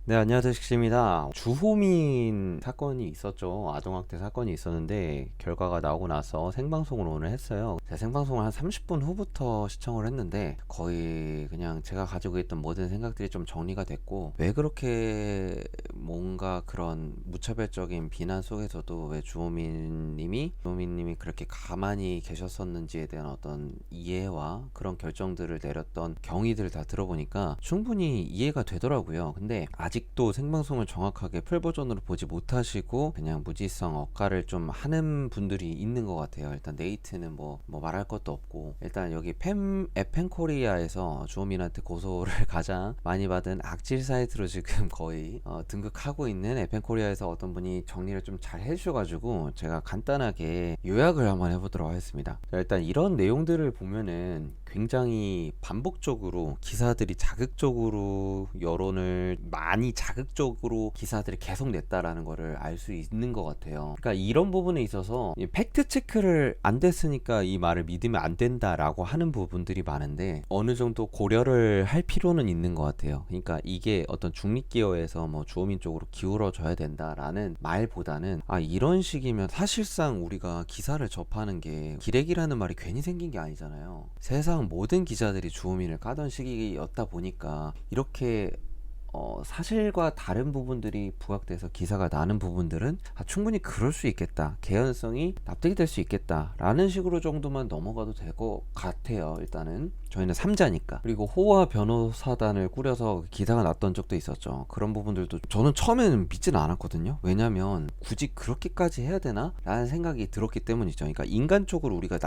네, 안녕하세요. 식시입니다. 주호민 사건이 있었죠. 아동학대 사건이 있었는데 결과가 나오고 나서 생방송을 오늘 했어요. 제가 생방송을 한 30분 후부터 시청을 했는데 거의 그냥 제가 가지고 있던 모든 생각들이 좀 정리가 됐고, 왜 그렇게 뭔가 그런 무차별적인 비난 속에서도 왜 주호민님이 그렇게 가만히 계셨었는지에 대한 어떤 이해와 그런 결정들을 내렸던 경위들을 다 들어보니까 충분히 이해가 되더라고요. 근데 아직도 생방송을 정확하게 풀버전으로 보지 못하시고 그냥 무지성 억가를 좀 하는 분들이 있는 것 같아요. 일단 네이트는 뭐 말할 것도 없고, 일단 여기 에펜코리아에서 주호민한테 고소를 가장 많이 받은 악질 사이트로 지금 거의 등극하고 있는 에펜코리아에서 어떤 분이 정리를 좀 잘 해주셔가지고 제가 간단하게 요약을 한번 해보도록 하겠습니다. 자, 일단 이런 내용들을 보면은 굉장히 반복적으로 기사들이 자극적으로 여론을 많이 자극적으로 기사들이 계속 냈다라는 거를 알 수 있는 것 같아요. 그러니까 이런 부분에 있어서 팩트 체크를 안 됐으니까 이 말을 믿으면 안 된다라고 하는 부분들이 많은데 어느 정도 고려를 할 필요는 있는 것 같아요. 그러니까 이게 어떤 중립기업에서 뭐 주호민 쪽으로 기울어져야 된다라는 말보다는 이런 식이면 사실상 우리가 기사를 접하는 게 기레기라는 말이 괜히 생긴 게 아니잖아요. 세상 모든 기자들이 주호민을 까던 시기였다 보니까 이렇게 사실과 다른 부분들이 부각돼서 기사가 나는 부분들은 충분히 그럴 수 있겠다, 개연성이 납득이 될 수 있겠다 라는 식으로 정도만 넘어가도 될 것 같아요. 일단은 저희는 3자니까. 그리고 호화 변호사단을 꾸려서 기사가 났던 적도 있었죠. 그런 부분들도 저는 처음에는 믿지는 않았거든요. 왜냐면 굳이 그렇게까지 해야 되나? 라는 생각이 들었기 때문이죠. 그러니까 인간적으로 우리가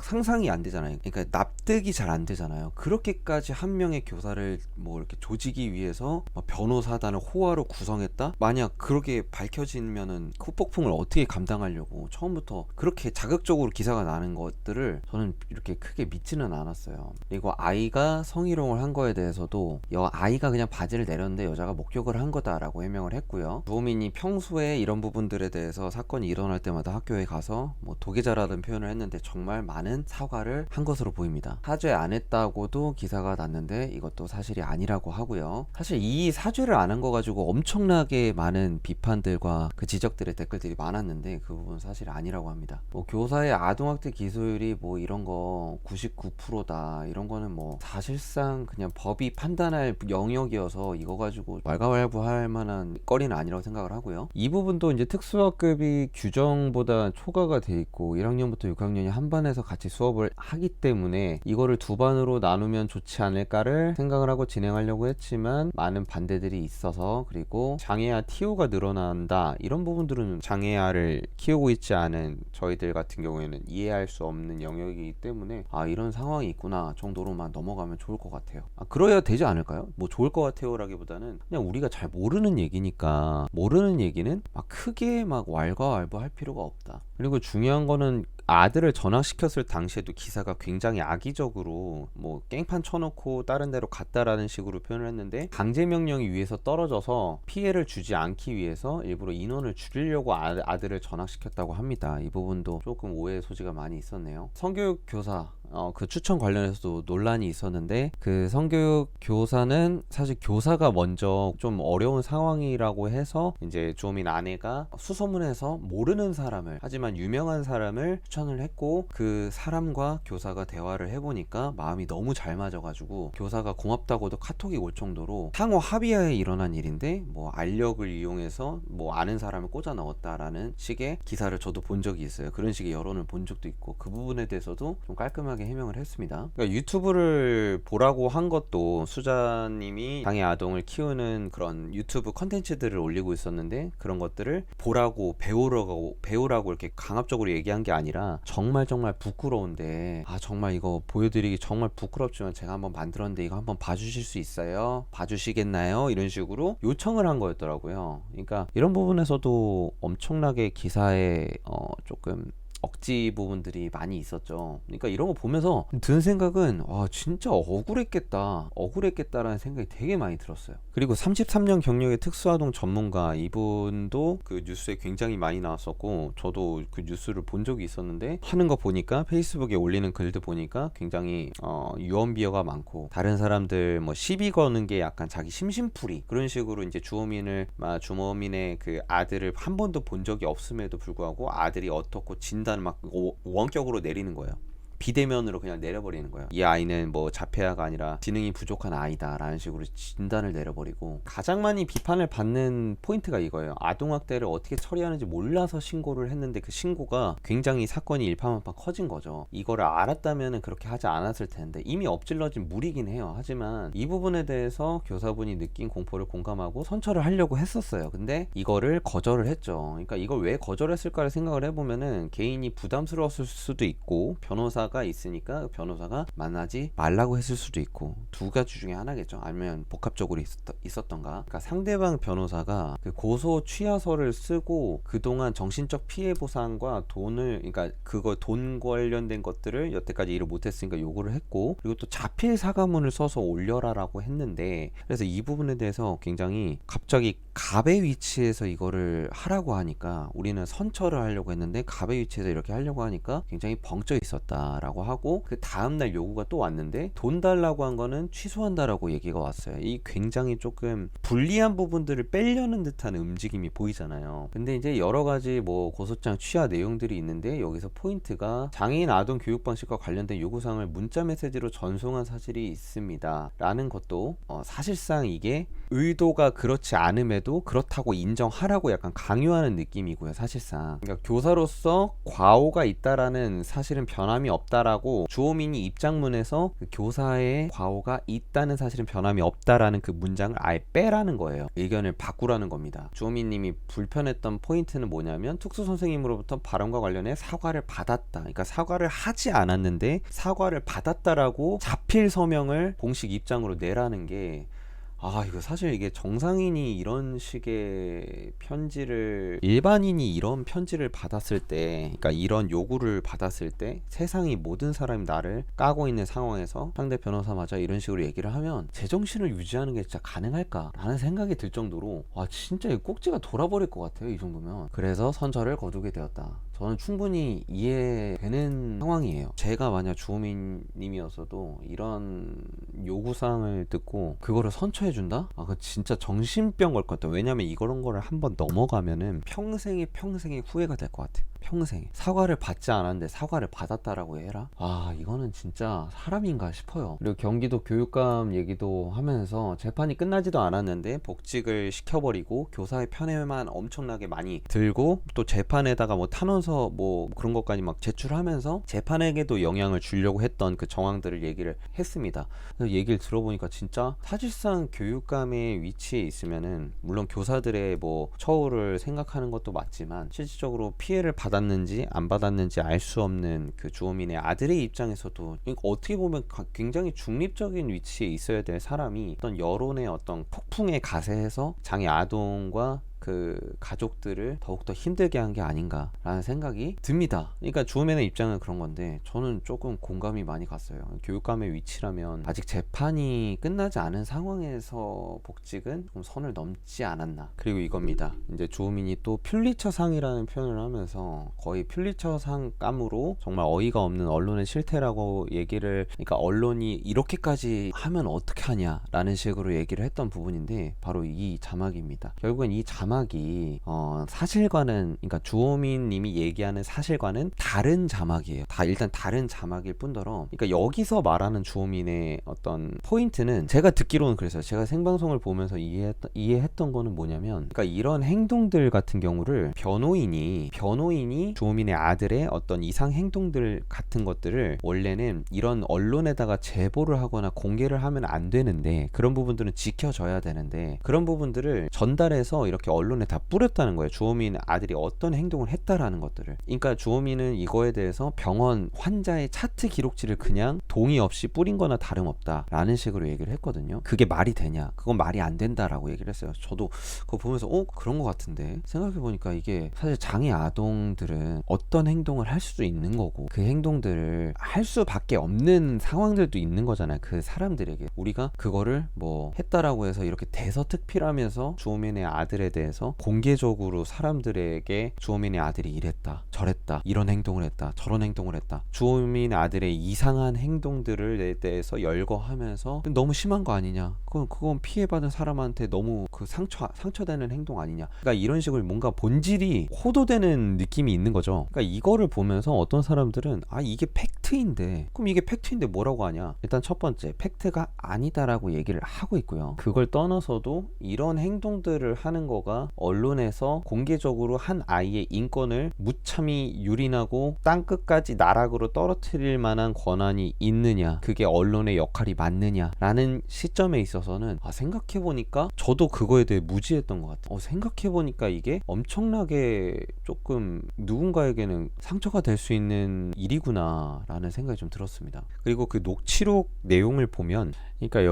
상상이 안 되잖아요. 그러니까 납득이 잘 안 되잖아요. 그렇게까지 한 명의 교사를 뭐 이렇게 조지기 위해서 변호사단을 호화로 구성했다? 만약 그렇게 밝혀지면은 후폭풍을 어떻게 감당하려고 처음부터 그렇게 자극적으로 기사가 나는 것들을 저는 이렇게 크게 믿지는 않았어요. 그리고 아이가 성희롱을 한 거에 대해서도 아이가 그냥 바지를 내렸는데 여자가 목욕을 한 거다라고 해명을 했고요. 주호민이 평소에 이런 부분들에 대해서 사건이 일어날 때마다 학교에 가서 뭐 도계자라는 표현을 했는데 정말 많은 사과를 한 것으로 보입니다. 사죄 안 했다고도 기사가 났는데 이것도 사실이 아니라고 하고요. 사실 이 사죄를 안 한 거 가지고 엄청나게 많은 비판들과 그 지적들의 댓글들이 많았는데 그 부분은 사실 아니라고 합니다. 뭐 교사의 아동학대 기술이 뭐 이런 거 99%다 이런 거는 뭐 사실상 그냥 법이 판단할 영역이어서 이거 가지고 왈가왈부할 만한 거리는 아니라고 생각을 하고요. 이 부분도 이제 특수학급이 규정보다 초과가 돼 있고 1학년부터 6학년이 한 반에서 같이 수업을 하기 때문에 이거를 두 반으로 나누면 좋지 않을까를 생각을 하고 진행하려고 했지만 많은 반대들이 있어서, 그리고 장애아 TO가 늘어난다 이런 부분들은 장애아를 키우고 있지 않은 저희들 같은 경우에는 이해할 수 없는 영역이기 때문에 이런 상황이 있구나 정도로만 넘어가면 좋을 것 같아요. 그래야 되지 않을까요? 뭐 좋을 것 같아요 라기보다는 그냥 우리가 잘 모르는 얘기니까, 모르는 얘기는 막 크게 막 왈가왈부할 필요가 없다. 그리고 중요한 거는 아들을 전학시켰을 당시에도 기사가 굉장히 악의적으로 뭐 깽판 쳐놓고 다른 데로 갔다라는 식으로 표현을 했는데, 강제 명령이 위에서 떨어져서 피해를 주지 않기 위해서 일부러 인원을 줄이려고 아들을 전학시켰다고 합니다. 이 부분도 조금 오해의 소지가 많이 있었네요. 성교육 교사 그 추천 관련해서도 논란이 있었는데, 그 성교육 교사는 사실 교사가 먼저 좀 어려운 상황이라고 해서 이제 주호민 아내가 수소문해서 모르는 사람을, 하지만 유명한 사람을 추천을 했고, 그 사람과 교사가 대화를 해보니까 마음이 너무 잘 맞아가지고 교사가 고맙다고도 카톡이 올 정도로 상호 합의하에 일어난 일인데, 뭐 알력을 이용해서 뭐 아는 사람을 꽂아 넣었다라는 식의 기사를 저도 본 적이 있어요. 그런 식의 여론을 본 적도 있고, 그 부분에 대해서도 좀 깔끔하게 해명을 했습니다. 그러니까 유튜브를 보라고 한 것도 수자님이 장애 아동을 키우는 그런 유튜브 컨텐츠들을 올리고 있었는데, 그런 것들을 보라고 배우라고 이렇게 강압적으로 얘기한 게 아니라 정말 부끄러운데 정말 이거 보여드리기 정말 부끄럽지만 제가 한번 만들었는데 이거 한번 봐주실 수 있어요? 봐주시겠나요? 이런 식으로 요청을 한 거였더라고요. 그러니까 이런 부분에서도 엄청나게 기사에 조금 억지 부분들이 많이 있었죠. 그러니까 이런 거 보면서 드는 생각은 와 진짜 억울했겠다라는 생각이 되게 많이 들었어요. 그리고 33년 경력의 특수아동 전문가 이분도 그 뉴스에 굉장히 많이 나왔었고 저도 그 뉴스를 본 적이 있었는데 하는 거 보니까 페이스북에 올리는 글들 보니까 굉장히 유언비어가 많고 다른 사람들 뭐 시비 거는 게 약간 자기 심심풀이 그런 식으로 이제 주범인의 그 아들을 한 번도 본 적이 없음에도 불구하고 아들이 어떻고 진단을 막 원격으로 내리는 거예요. 비대면으로 그냥 내려버리는 거예요. 이 아이는 뭐 자폐아가 아니라 지능이 부족한 아이다 라는 식으로 진단을 내려버리고 가장 많이 비판을 받는 포인트가 이거예요. 아동학대를 어떻게 처리하는지 몰라서 신고를 했는데 그 신고가 굉장히 사건이 일파만파 커진 거죠. 이거를 알았다면 그렇게 하지 않았을 텐데 이미 엎질러진 물이긴 해요. 하지만 이 부분에 대해서 교사분이 느낀 공포를 공감하고 선처를 하려고 했었어요. 근데 이거를 거절을 했죠. 그러니까 이걸 왜 거절했을까를 생각을 해보면은 개인이 부담스러웠을 수도 있고 변호사가 있으니까 변호사가 만나지 말라고 했을 수도 있고 두 가지 중에 하나겠죠. 아니면 복합적으로 있었던가. 그러니까 상대방 변호사가 그 고소 취하서를 쓰고 그동안 정신적 피해 보상과 그러니까 그거 돈 관련된 것들을 여태까지 일을 못했으니까 요구를 했고 그리고 또 자필 사과문을 써서 올려라라고 했는데 그래서 이 부분에 대해서 굉장히 갑자기 갑의 위치에서 이거를 하라고 하니까 우리는 선처를 하려고 했는데 갑의 위치에서 이렇게 하려고 하니까 굉장히 벙쪄 있었다 라고 하고 그 다음날 요구가 또 왔는데 돈 달라고 한 거는 취소한다라고 얘기가 왔어요. 이 굉장히 조금 불리한 부분들을 빼려는 듯한 움직임이 보이잖아요. 근데 이제 여러 가지 뭐 고소장 취하 내용들이 있는데 여기서 포인트가 장애인 아동 교육 방식과 관련된 요구사항을 문자 메시지로 전송한 사실이 있습니다 라는 것도 사실상 이게 의도가 그렇지 않음에도 그렇다고 인정하라고 약간 강요하는 느낌이고요. 사실상 그러니까 교사로서 과오가 있다라는 사실은 변함이 없다라고 주호민이 입장문에서 그 교사의 과오가 있다는 사실은 변함이 없다라는 그 문장을 아예 빼라는 거예요. 의견을 바꾸라는 겁니다. 주호민님이 불편했던 포인트는 뭐냐면 특수 선생님으로부터 발언과 관련해 사과를 받았다. 그러니까 사과를 하지 않았는데 사과를 받았다라고 자필 서명을 공식 입장으로 내라는 게 이거 사실 이게 정상인이 이런 식의 편지를 일반인이 이런 편지를 받았을 때 그러니까 이런 요구를 받았을 때 세상이 모든 사람이 나를 까고 있는 상황에서 상대 변호사마저 이런 식으로 얘기를 하면 제정신을 유지하는 게 진짜 가능할까 라는 생각이 들 정도로 진짜 이 꼭지가 돌아버릴 것 같아요. 이 정도면. 그래서 선처를 거두게 되었다. 저는 충분히 이해되는 상황이에요. 제가 만약 주호민 님이었어도 이런 요구사항을 듣고 그거를 선처해준다? 그거 진짜 정신병 걸 것 같아요. 왜냐면 이런 거를 한번 넘어가면은 평생의 후회가 될 것 같아요. 평생에 사과를 받지 않았는데 사과를 받았다라고 해라? 이거는 진짜 사람인가 싶어요. 그리고 경기도 교육감 얘기도 하면서 재판이 끝나지도 않았는데 복직을 시켜버리고 교사의 편에만 엄청나게 많이 들고 또 재판에다가 뭐 탄원서 뭐 그런 것까지 막 제출하면서 재판에게도 영향을 주려고 했던 그 정황들을 얘기를 했습니다. 그래서 얘기를 들어보니까 진짜 사실상 교육감의 위치에 있으면은 물론 교사들의 뭐 처우를 생각하는 것도 맞지만 실질적으로 피해를 받았는지 안 받았는지 알 수 없는 그 주호민의 아들의 입장에서도 어떻게 보면 굉장히 중립적인 위치에 있어야 될 사람이 어떤 여론의 어떤 폭풍에 가세해서 장애 아동과 그 가족들을 더욱더 힘들게 한 게 아닌가라는 생각이 듭니다. 그러니까 주호민의 입장은 그런 건데 저는 조금 공감이 많이 갔어요. 교육감의 위치라면 아직 재판이 끝나지 않은 상황에서 복직은 좀 선을 넘지 않았나. 그리고 이겁니다. 이제 주호민이 또 퓰리처상이라는 표현을 하면서 거의 퓰리처상감으로 정말 어이가 없는 언론의 실태라고 얘기를 그러니까 언론이 이렇게까지 하면 어떻게 하냐라는 식으로 얘기를 했던 부분인데 바로 이 자막입니다. 결국엔 이 자막이 사실과는 그러니까 주호민 님이 얘기하는 사실과는 다른 자막이에요. 일단 다른 자막일 뿐더러 그러니까 여기서 말하는 주호민의 어떤 포인트는 제가 듣기로는 그래서 제가 생방송을 보면서 이해했던 거는 뭐냐면 그러니까 이런 행동들 같은 경우를 변호인이 주호민의 아들의 어떤 이상 행동들 같은 것들을 원래는 이런 언론에다가 제보를 하거나 공개를 하면 안 되는데 그런 부분들은 지켜져야 되는데 그런 부분들을 전달해서 이렇게 언론에 다 뿌렸다는 거예요. 주호민 아들이 어떤 행동을 했다라는 것들을. 그러니까 주호민은 이거에 대해서 병원 환자의 차트 기록지를 그냥 동의 없이 뿌린 거나 다름없다라는 식으로 얘기를 했거든요. 그게 말이 되냐? 그건 말이 안 된다라고 얘기를 했어요. 저도 그거 보면서 그런 거 같은데, 생각해보니까 이게 사실 장애 아동들은 어떤 행동을 할 수도 있는 거고, 그 행동들을 할 수밖에 없는 상황들도 있는 거잖아요. 그 사람들에게 우리가 그거를 뭐 했다라고 해서 이렇게 대서특필하면서 주호민의 아들에 대해서 공개적으로 사람들에게 주호민의 아들이 이랬다 저랬다 이런 행동을 했다 저런 행동을 했다, 주호민 아들의 이상한 행동들에 대해서 열거하면서 너무 심한 거 아니냐, 그건 피해받은 사람한테 너무 그 상처되는 행동 아니냐, 그러니까 이런 식으로 뭔가 본질이 호도되는 느낌이 있는 거죠. 그러니까 이거를 보면서 어떤 사람들은 이게 팩트인데, 그럼 이게 팩트인데 뭐라고 하냐. 일단 첫 번째, 팩트가 아니다라고 얘기를 하고 있고요. 그걸 떠나서도 이런 행동들을 하는 거가 언론에서 공개적으로 한 아이의 인권을 무참히 유린하고 땅끝까지 나락으로 떨어뜨릴 만한 권한이 있느냐, 그게 언론의 역할이 맞느냐라는 시점에 있어서는 생각해보니까 저도 그거에 대해 무지했던 것 같아요. 생각해보니까 이게 엄청나게 조금 누군가에게는 상처가 될 수 있는 일이구나 라는 생각이 좀 들었습니다. 그리고 그 녹취록 내용을 보면, 그러니까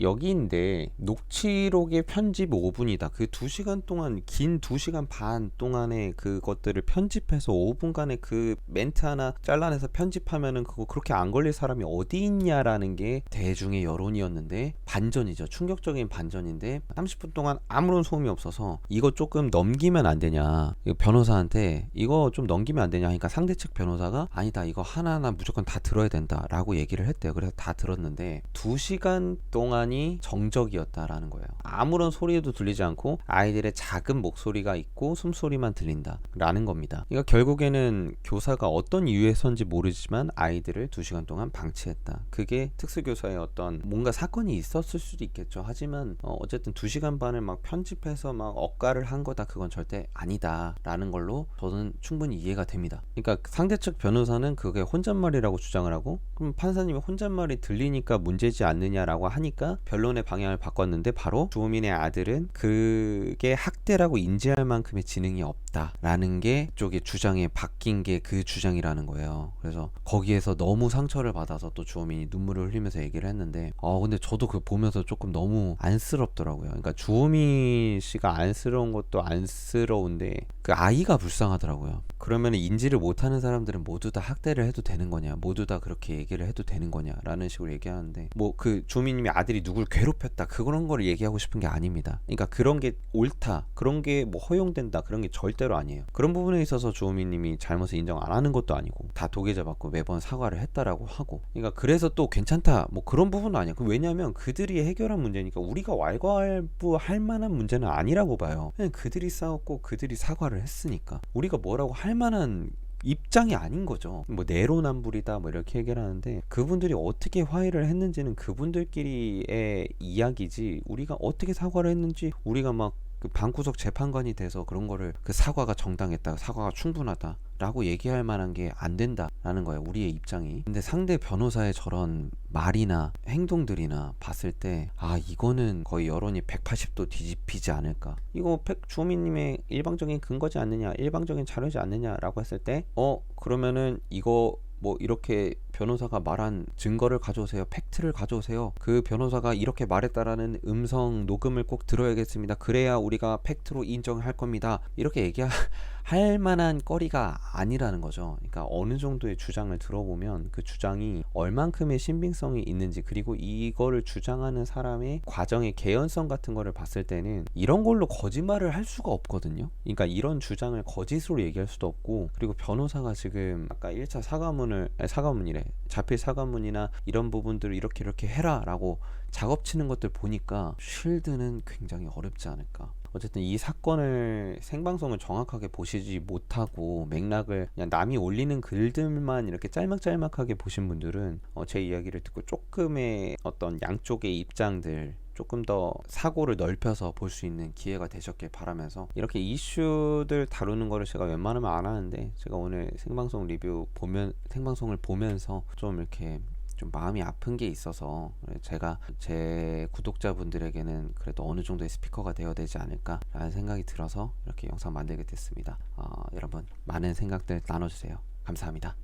여기인데 녹취록의 편집 5분이다. 그 2시간 동안, 긴 2시간 반 동안의 그것들을 편집해서 5분간의 그 멘트 하나 잘라내서 편집하면은 그거 그렇게 안 걸릴 사람이 어디 있냐라는 게 대중의 여론이었는데, 반전이죠. 충격적인 반전인데 30분 동안 아무런 소음이 없어서 이거 조금 넘기면 안 되냐, 변호사한테 이거 좀 넘기면 안 되냐 하니까 상대 측 변호사가 아니다, 이거 하나하나 무조건 다 들어야 된다 라고 얘기를 했대요. 그래서 다 들었는데 2시간 동안이 정적이었다라는 거예요. 아무런 소리도 들리지 않고 아이들의 작은 목소리가 있고 숨소리만 들린다 라는 겁니다. 그러니까 결국에는 교사가 어떤 이유에서인지 모르지만 아이들을 2시간 동안 방치했다. 그게 특수교사의 어떤 뭔가 사건이 있었을 수도 있겠죠. 하지만 어쨌든 2시간 반을 막 편집해서 막 억가를 한 거다, 그건 절대 아니다 라는 걸로 저는 충분히 이해가 됩니다. 그러니까 상대 측 변호사는 그게 혼잣말이라고 주장을 하고, 그럼 판사님이 혼잣말이 들리니까 문제지 않느냐라고 하니까 변론의 방향을 바꿨는데, 바로 주호민의 아들은 그게 학대라고 인지할 만큼의 지능이 없다라는 게 쪽의 주장에 바뀐 게 그 주장이라는 거예요. 그래서 거기에서 너무 상처를 받아서 또 주호민이 눈물을 흘리면서 얘기를 했는데, 근데 저도 그 보면서 조금 너무 안쓰럽더라고요. 그러니까 주호민 씨가 안쓰러운 것도 안쓰러운데 그 아이가 불쌍하더라고요. 그러면 인지를 못하는 사람들은 모두 다 학대를 해도 되는 거냐, 모두 다 그렇게 얘기를 해도 되는 거냐 라는 식으로 얘기하는데, 뭐 그 주호민님의 아들이 누굴 괴롭혔다 그런 걸 얘기하고 싶은 게 아닙니다. 그러니까 그런 게 옳다, 그런 게 뭐 허용된다, 그런 게 절대로 아니에요. 그런 부분에 있어서 주호민님이 잘못을 인정 안 하는 것도 아니고 다 도계자 받고 매번 사과를 했다라고 하고, 그러니까 그래서 또 괜찮다 뭐 그런 부분은 아니야. 왜냐하면 그들이 해결한 문제니까 우리가 왈가왈부할 만한 문제는 아니라고 봐요. 그냥 그들이 싸웠고 그들이 사과를 했으니까 우리가 뭐라고 할 만한 입장이 아닌 거죠. 뭐 내로남불이다 뭐 이렇게 얘기를 하는데, 그분들이 어떻게 화해를 했는지는 그분들끼리의 이야기지, 우리가 어떻게 사과를 했는지, 우리가 막 그 방구석 재판관이 돼서 그런 거를 그 사과가 정당했다, 사과가 충분하다 라고 얘기할 만한 게 안 된다라는 거예요, 우리의 입장이. 근데 상대 변호사의 저런 말이나 행동들이나 봤을 때 이거는 거의 여론이 180도 뒤집히지 않을까. 이거 주호민님의 일방적인 근거지 않느냐, 일방적인 자료지 않느냐라고 했을 때 그러면은 이거 뭐 이렇게 변호사가 말한 증거를 가져오세요, 팩트를 가져오세요, 그 변호사가 이렇게 말했다라는 음성 녹음을 꼭 들어야겠습니다, 그래야 우리가 팩트로 인정할 겁니다, 이렇게 얘기할 만한 거리가 아니라는 거죠. 그러니까 어느 정도의 주장을 들어보면 그 주장이 얼만큼의 신빙성이 있는지, 그리고 이거를 주장하는 사람의 과정의 개연성 같은 거를 봤을 때는 이런 걸로 거짓말을 할 수가 없거든요. 그러니까 이런 주장을 거짓으로 얘기할 수도 없고, 그리고 변호사가 지금 아까 1차 사과문이래, 자필 사과문이나 이런 부분들을 이렇게 해라 라고 작업치는 것들 보니까 쉴드는 굉장히 어렵지 않을까. 어쨌든 이 사건을 생방송을 정확하게 보시지 못하고 맥락을 그냥 남이 올리는 글들만 이렇게 짤막짤막하게 보신 분들은 제 이야기를 듣고 조금의 어떤 양쪽의 입장들 조금 더 사고를 넓혀서 볼 수 있는 기회가 되셨길 바라면서, 이렇게 이슈들 다루는 거를 제가 웬만하면 안 하는데, 제가 오늘 생방송을 보면서 좀 이렇게 좀 마음이 아픈 게 있어서 제가 제 구독자분들에게는 그래도 어느 정도의 스피커가 되어야 되지 않을까라는 생각이 들어서 이렇게 영상 만들게 됐습니다. 여러분 많은 생각들 나눠주세요. 감사합니다.